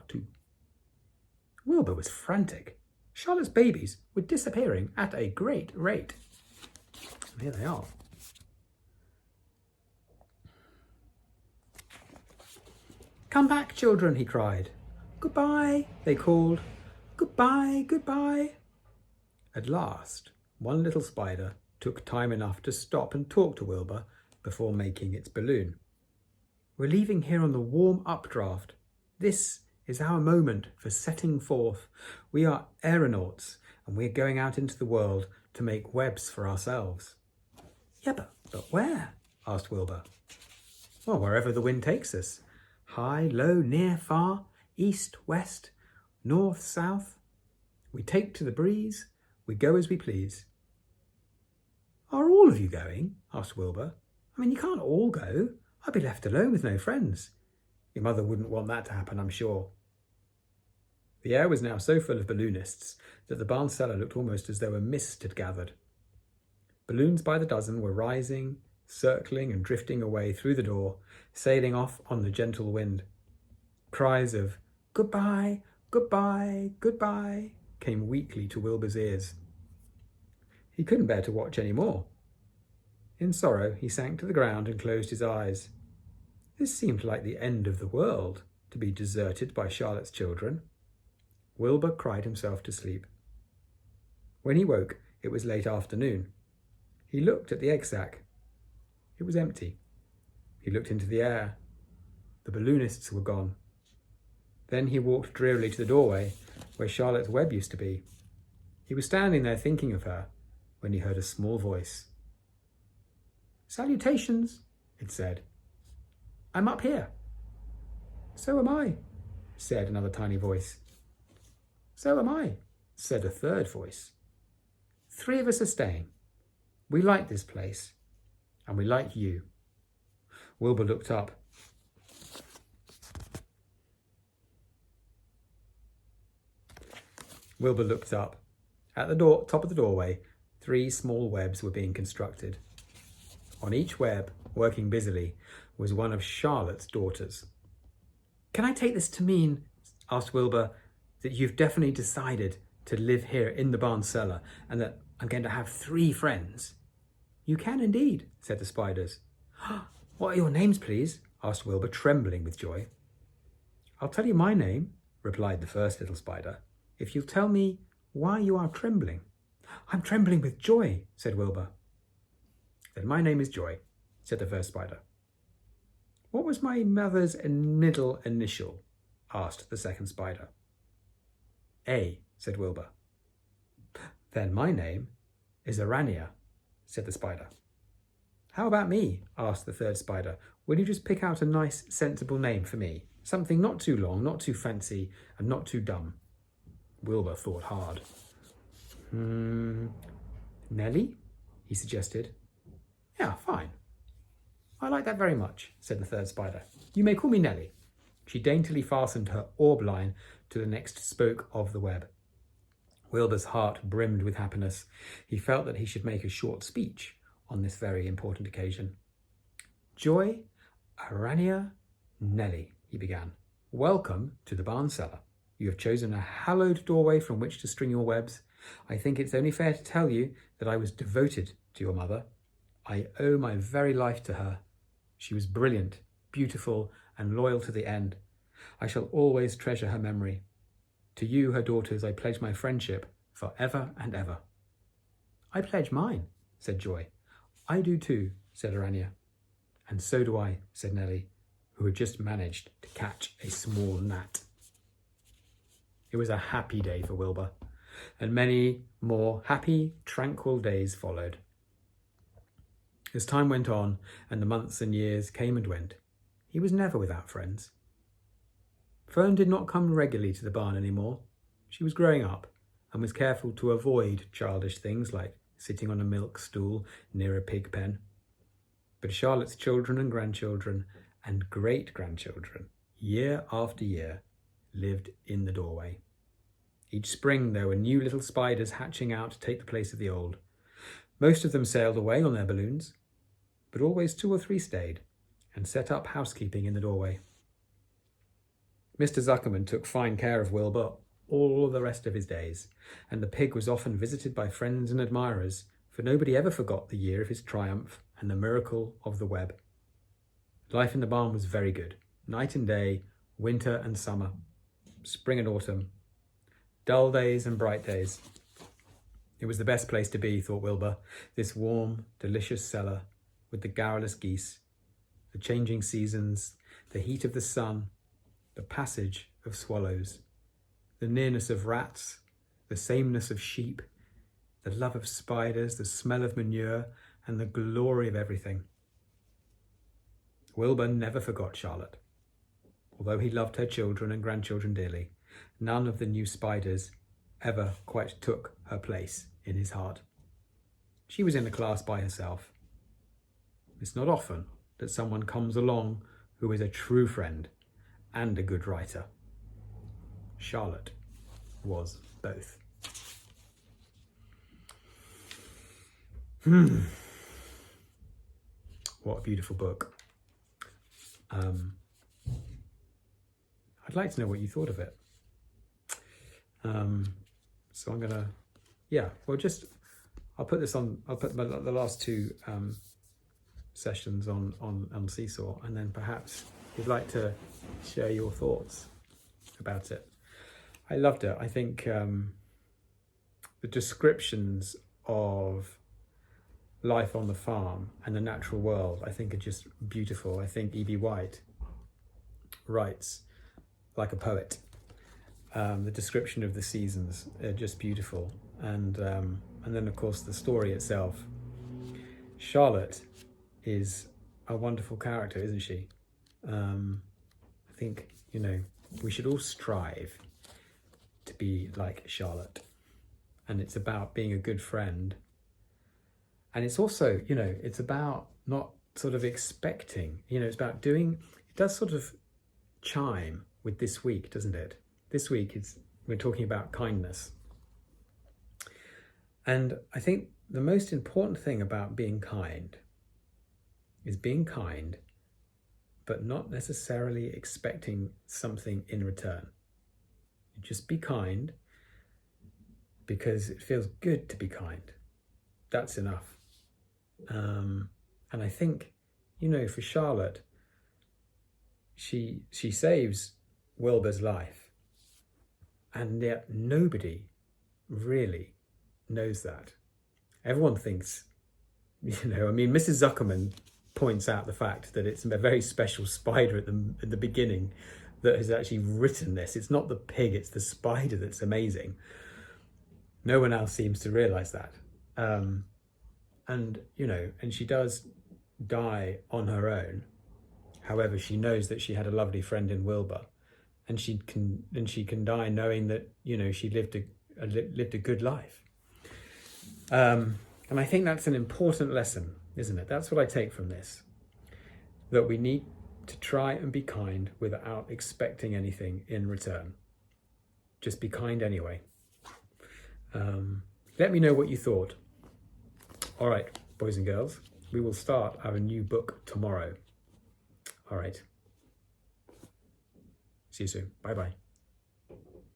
Part 2. Wilbur was frantic. Charlotte's babies were disappearing at a great rate. And here they are. Come back, children, he cried. Goodbye, they called. Goodbye, goodbye. At last, one little spider took time enough to stop and talk to Wilbur before making its balloon. We're leaving here on the warm updraft. This is our moment for setting forth. We are aeronauts, and we're going out into the world to make webs for ourselves. Yeah, but where? Asked Wilbur. Well, wherever the wind takes us. High, low, near, far, east, west, north, south. We take to the breeze, we go as we please. Are all of you going? Asked Wilbur. I mean, you can't all go. I'd be left alone with no friends. Your mother wouldn't want that to happen, I'm sure. The air was now so full of balloonists that the barn cellar looked almost as though a mist had gathered. Balloons by the dozen were rising, circling and drifting away through the door, sailing off on the gentle wind. Cries of "Goodbye, goodbye, goodbye" came weakly to Wilbur's ears. He couldn't bear to watch any more. In sorrow, he sank to the ground and closed his eyes. This seemed like the end of the world, to be deserted by Charlotte's children. Wilbur cried himself to sleep. When he woke, it was late afternoon. He looked at the egg sack. It was empty. He looked into the air. The balloonists were gone. Then he walked drearily to the doorway where Charlotte's web used to be. He was standing there thinking of her when he heard a small voice. "Salutations," it said. "I'm up here." "So am I," said another tiny voice. "So am I," said a third voice. "Three of us are staying. We like this place, and we like you." Wilbur looked up. At the top of the doorway, 3 small webs were being constructed. On each web, working busily, was one of Charlotte's daughters. "Can I take this to mean," asked Wilbur, "that you've definitely decided to live here in the barn cellar and that I'm going to have 3 friends?" "You can indeed," said the spiders. "What are your names, please?" asked Wilbur, trembling with joy. "I'll tell you my name," replied the first little spider, "if you'll tell me why you are trembling." "I'm trembling with joy," said Wilbur. "Then my name is Joy," said the first spider. "What was my mother's middle initial?" asked the second spider. "A," said Wilbur. "Then my name is Arania," said the spider. "How about me?" asked the third spider. "Will you just pick out a nice, sensible name for me? Something not too long, not too fancy, and not too dumb." Wilbur thought hard. "Nellie?" he suggested. "Yeah, fine. I like that very much," said the third spider. "You may call me Nellie." She daintily fastened her orb line to the next spoke of the web. Wilbur's heart brimmed with happiness. He felt that he should make a short speech on this very important occasion. "Joy, Arania, Nellie," he began. "Welcome to the barn cellar. You have chosen a hallowed doorway from which to string your webs. I think it's only fair to tell you that I was devoted to your mother. I owe my very life to her. She was brilliant, beautiful, and loyal to the end. I shall always treasure her memory. To you, her daughters, I pledge my friendship for ever and ever." "I pledge mine," said Joy. "I do too," said Arania. "And so do I," said Nellie, who had just managed to catch a small gnat. It was a happy day for Wilbur, and many more happy, tranquil days followed. As time went on and the months and years came and went, he was never without friends. Fern did not come regularly to the barn anymore. She was growing up and was careful to avoid childish things like sitting on a milk stool near a pig pen. But Charlotte's children and grandchildren and great-grandchildren, year after year, lived in the doorway. Each spring there were new little spiders hatching out to take the place of the old. Most of them sailed away on their balloons, but always 2 or 3 stayed and set up housekeeping in the doorway. Mr. Zuckerman took fine care of Wilbur all the rest of his days, and the pig was often visited by friends and admirers, for nobody ever forgot the year of his triumph and the miracle of the web. Life in the barn was very good, night and day, winter and summer, spring and autumn, dull days and bright days. It was the best place to be, thought Wilbur, this warm, delicious cellar with the garrulous geese, the changing seasons, the heat of the sun, the passage of swallows, the nearness of rats, the sameness of sheep, the love of spiders, the smell of manure, and the glory of everything. Wilbur never forgot Charlotte. Although he loved her children and grandchildren dearly, none of the new spiders ever quite took her place in his heart. She was in a class by herself. It's not often that someone comes along who is a true friend and a good writer. Charlotte was both. What a beautiful book. I'd like to know what you thought of it. So I'm gonna, I'll put this on, I'll put the last two sessions on Seesaw, and then perhaps you'd like to share your thoughts about it. I loved it. I think the descriptions of life on the farm and the natural world, I think, are just beautiful. I think E.B. White writes like a poet. The description of the seasons are just beautiful, and then of course the story itself. Charlotte is a wonderful character, isn't she? I think, we should all strive to be like Charlotte, and it's about being a good friend, and it's also, it's about not sort of expecting, it's about doing. It does sort of chime with this week, doesn't it? This week we're talking about kindness, and I think the most important thing about being kind is being kind, but not necessarily expecting something in return. You just be kind because it feels good to be kind. That's enough. And I think, for Charlotte, she saves Wilbur's life, and yet nobody really knows that. Everyone thinks, Mrs. Zuckerman points out the fact that it's a very special spider at the beginning that has actually written this. It's not the pig, it's the spider that's amazing. No one else seems to realize that. And she does die on her own. However, she knows that she had a lovely friend in Wilbur, and she can die knowing that, she lived a good life. And I think that's an important lesson, isn't it? That's what I take from this, that we need to try and be kind without expecting anything in return. Just be kind anyway. Let me know what you thought. All right, boys and girls, we will start our new book tomorrow. All right. See you soon. Bye-bye.